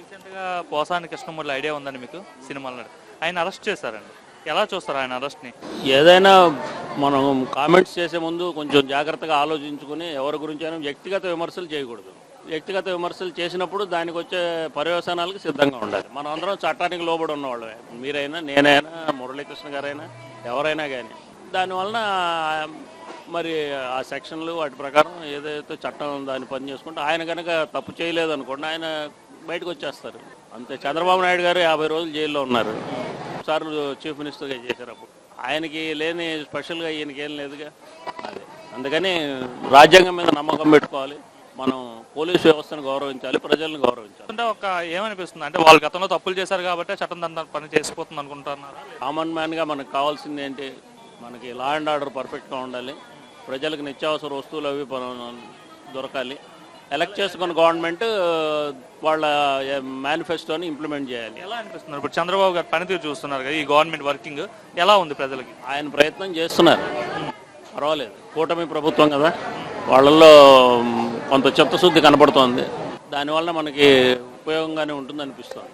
రీసెంట్గా పోసాని కృష్ణమూర్తి ఐడియా ఉందండి మీకు సినిమాలో? ఆయన అరెస్ట్ చేశారండి. ఎలా చూస్తారు ఆయన అరెస్ట్ని? ఏదైనా మనం కామెంట్స్ చేసే ముందు కొంచెం జాగ్రత్తగా ఆలోచించుకుని ఎవరి గురించి అయినా వ్యక్తిగత విమర్శలు చేయకూడదు. వ్యక్తిగత విమర్శలు చేసినప్పుడు దానికి వచ్చే పర్యవసానాలకు సిద్ధంగా ఉండాలి. మనం అందరం చట్టానికి లోబడి ఉన్నవాళ్ళమే, మీరైనా నేనైనా మురళీకృష్ణ గారైనా ఎవరైనా కానీ. దానివలన మరి ఆ సెక్షన్లు వాటి ప్రకారం ఏదైతే చట్టం దాన్ని పని చేసుకుంటే ఆయన కనుక తప్పు చేయలేదు అనుకోండి, ఆయన బయటకు వచ్చేస్తారు అంతే. చంద్రబాబు నాయుడు గారు 50 రోజులు జైల్లో ఉన్నారు, సార్లు చీఫ్ మినిస్టర్గా చేశారు. అప్పుడు ఆయనకి లేని స్పెషల్గా ఈయనకి ఏం లేదుగా. అదే అందుకని రాజ్యాంగం మీద నమ్మకం పెట్టుకోవాలి, మనం పోలీసు వ్యవస్థను గౌరవించాలి, ప్రజలను గౌరవించాలి. అంటే ఒక ఏమనిపిస్తుంది అంటే వాళ్ళు గతంలో తప్పులు చేశారు కాబట్టి చట్టం దాని పని చేసిపోతుంది అనుకుంటున్నారు. కామన్ మ్యాన్గా మనకు కావాల్సింది ఏంటి? మనకి లా అండ్ ఆర్డర్ పర్ఫెక్ట్గా ఉండాలి, ప్రజలకు నిత్యావసర వస్తువులు అవి దొరకాలి. ఎలక్ట్ చేసుకున్న గవర్నమెంట్ వాళ్ళ మేనిఫెస్టోని ఇంప్లిమెంట్ చేయాలి. ఎలా అనిపిస్తున్నారు ఇప్పుడు చంద్రబాబు గారు పనితీరు చూస్తున్నారు కదా, ఈ గవర్నమెంట్ వర్కింగ్ ఎలా ఉంది ప్రజలకి? ఆయన ప్రయత్నం చేస్తున్నారు, పర్వాలేదు. కూటమి ప్రభుత్వం కదా, వాళ్ళల్లో కొంత చిత్తశుద్ధి కనపడుతోంది. దానివల్ల మనకి ఉపయోగంగానే ఉంటుంది అనిపిస్తుంది.